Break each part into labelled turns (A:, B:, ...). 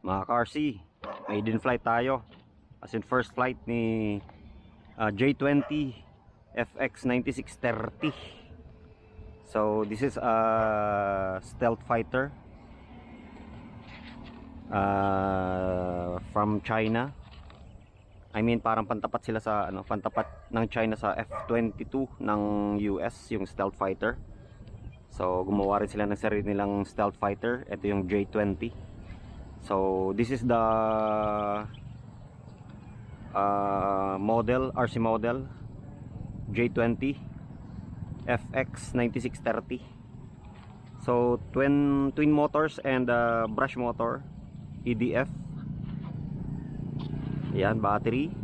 A: Mga ka-RC, maiden flight tayo. As in first flight ni J20 FX9630. So this is a stealth fighter from China. I mean parang pantapat sila sa pantapat ng China sa F-22 ng US, yung stealth fighter. So gumawa rin sila ng sarili nilang stealth fighter. Ito yung J20. So this is the model, RC model J20 FX9630. So twin motors and brush motor, EDF. Yan, battery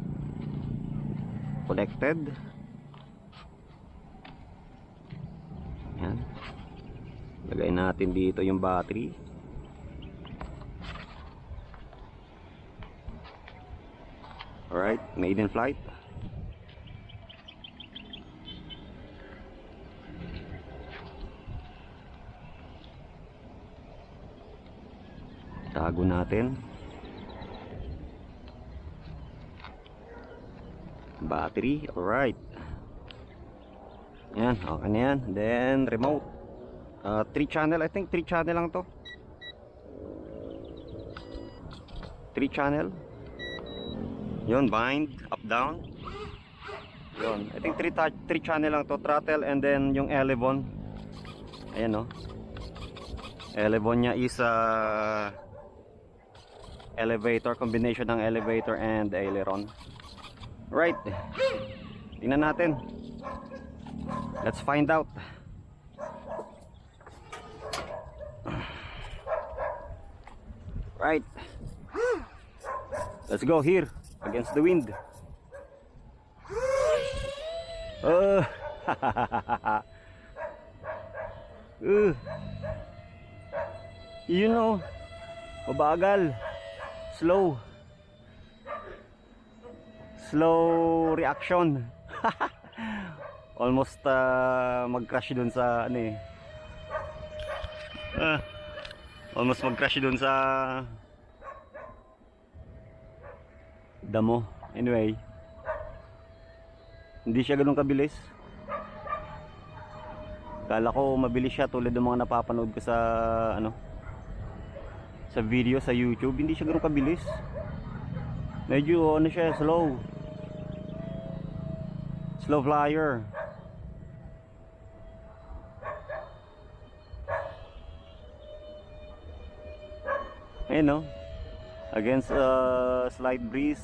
A: connected. Yan, lagay natin dito yung battery. Alright, maiden flight. Tago natin battery. Alright, yan, okay na yan. Then remote, 3 channel, I think 3 channel lang to. 3 channel. Yun, bind, up down. Yun, I think 3 channel lang to. Throttle and then yung elevon. Ayan o, elevon nya is elevator, combination ng elevator and aileron. Right, tingnan natin. Let's find out. Right, let's go here against the wind. You know, mabagal, slow reaction. Almost mag-crash dun sa almost mag-crash dun sa damo. Anyway, hindi siya ganun kabilis. Kala ko mabilis siya tulad ng mga napapanood ko sa sa video sa YouTube. Hindi siya ganun kabilis. Medyo siya, slow flyer. Ayun, against slight breeze,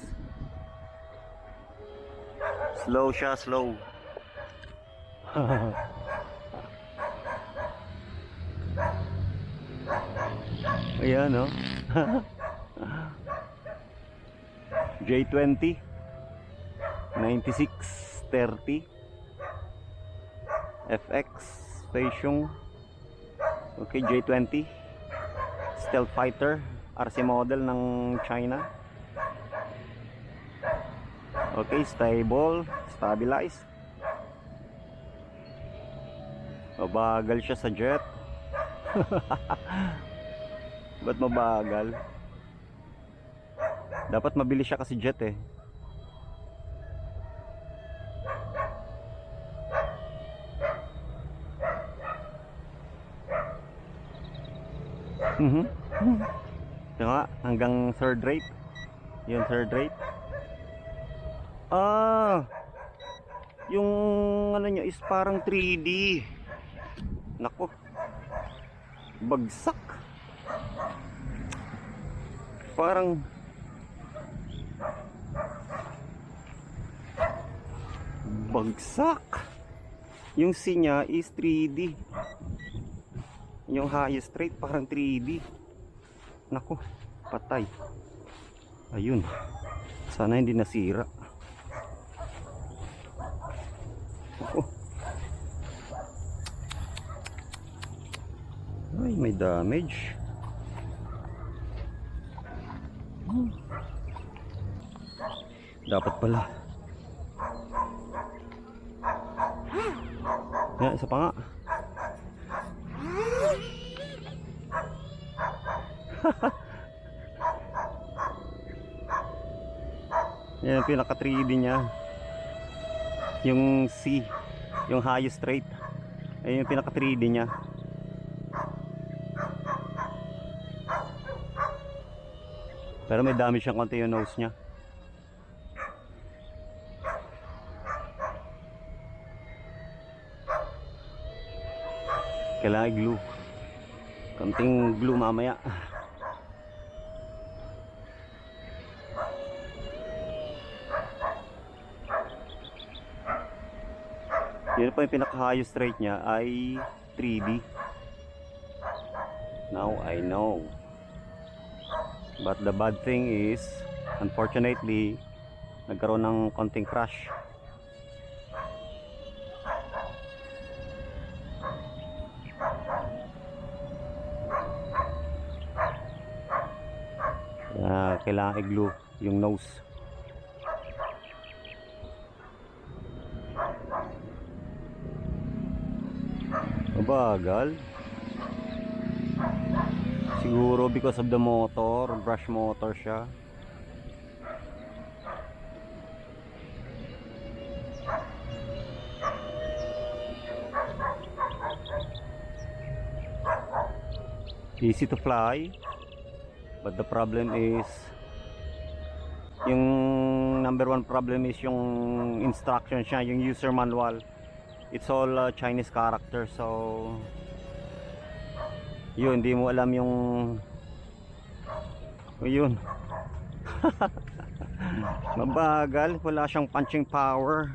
A: slow siya, slow. Ayan, J20 9630 FX Station. Okay, J20 stealth fighter, RC model ng China. Okay, stable, stabilized. Mabagal siya sa jet. Ba't mabagal? Dapat mabilis siya kasi jet eh. Diba? Hanggang third rate. Yun, third rate. Yung niya is parang 3D. Nako, bagsak. Parang bagsak. Yung C nya is 3D. Yung highest rate parang 3D. Nako, patay. Ayun, sana hindi nasira. Nako, ay, may damage. Dapat pala. Yan, isa pa nga. Yan yung pinaka 3D niya. Yung C, yung highest rate. Ayun yung pinaka 3D niya. Pero may damage siyang konti yung nose niya. Kailangan glue. Konting glue mamaya. Yun pa yung pinaka highest rate niya ay 3D. Now I know. But the bad thing is, unfortunately, nagkaroon ng konting crash. Kailangan i-glue yung nose. Mabagal. Siguro because of the motor, brush motor siya. Easy to fly, but the problem is, yung number one problem is yung instruction siya, yung user manual. It's all Chinese character, so yun, hindi mo alam yung yun. Mabagal, wala siyang punching power.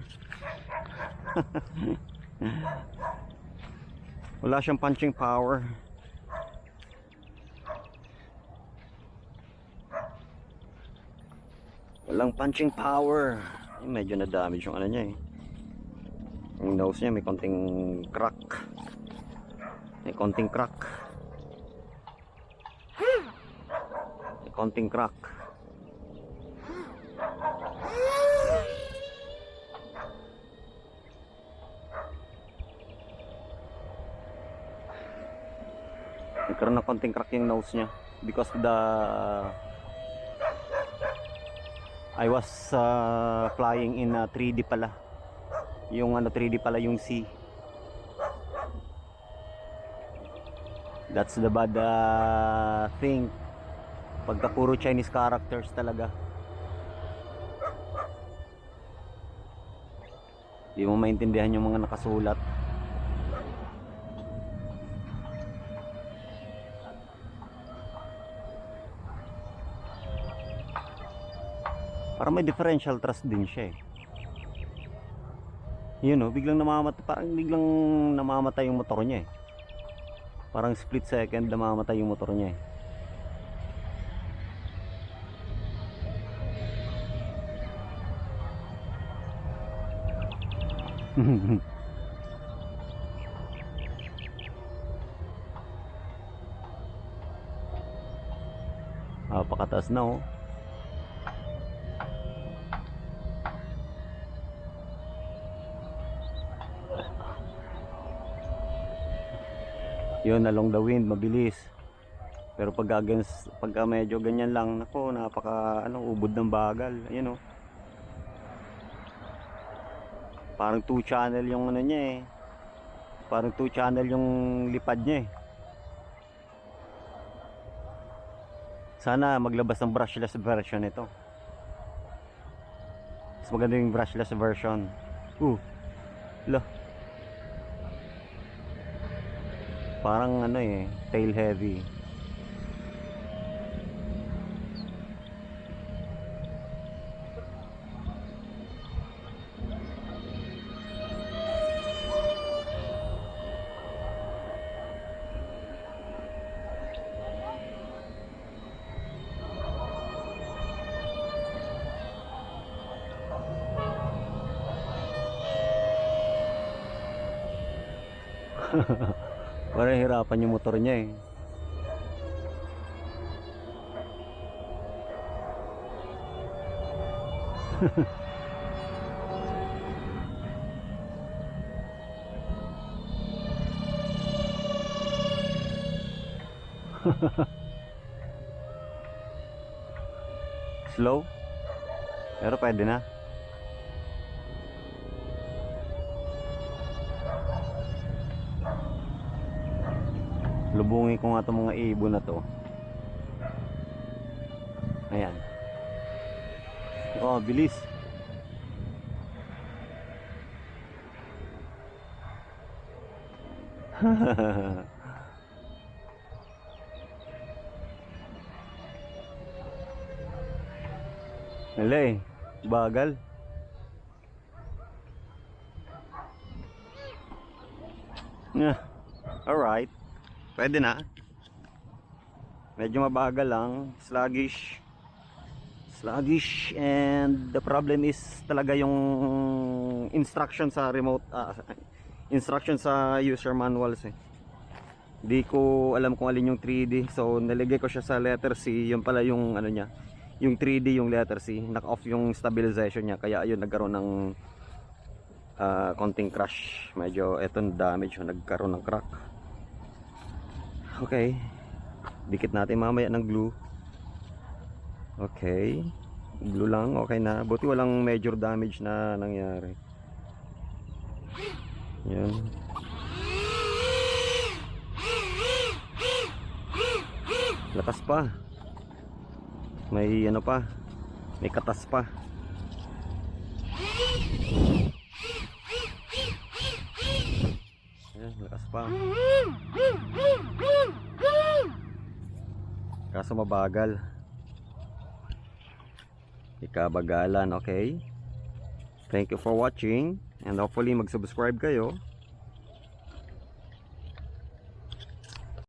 A: Wala siyang punching power. Walang punching power. Medyo na damage yung ano niya eh. Yung nose niya may konting crack. May konting crack. May konting crack. Nagkaroon ng konting crack yung nose niya because the I was flying in 3D pala. Yung 3D pala yung C. That's the bad thing. Pagka puro Chinese characters talaga. Di mo maintindihan yung mga nakasulat. Parang may differential thrust din siya eh. Yun oh, biglang namamatay, parang biglang namamatay yung motor niya eh. Parang split second namamatay yung motor niya eh. Pakataas na oh. Yun, along the wind, mabilis. Pero pagka medyo ganyan lang, nako, napaka ubod ng bagal. Ayun oh. Parang 2 channel yung ano niya eh. Parang 2 channel yung lipad niya eh. Sana maglabas ng brushless version ito. Mas maganda yung brushless version. Lah. Parang tail heavy. Parang hirapan yung motor niya eh. Slow. Pero pwede na. Lubungin ko nga itong mga ibon na to. Ayan. Oh, bilis. Hala bagal. Yeah. Alright. Pwede na. Medyo mabagal lang. Sluggish. Sluggish. And the problem is talaga yung instruction sa remote. Instruction sa user manuals eh. Di ko alam kung alin yung 3D. So nilagay ko siya sa letter C. Yung pala yung ano niya. Yung 3D yung letter C. Knock off yung stabilization niya. Kaya ayun nagkaroon ng konting crash. Medyo etong damage. Nagkaroon ng crack. Okay. Dikit natin mamaya ng glue. Okay. Glue lang. Okay na. Buti walang major damage na nangyari. Yan. Lakas pa. May ano pa. May katas pa. Ayan, lakas pa. Kaso mabagal. Ikabagalan, okay? Thank you for watching. And hopefully mag-subscribe kayo.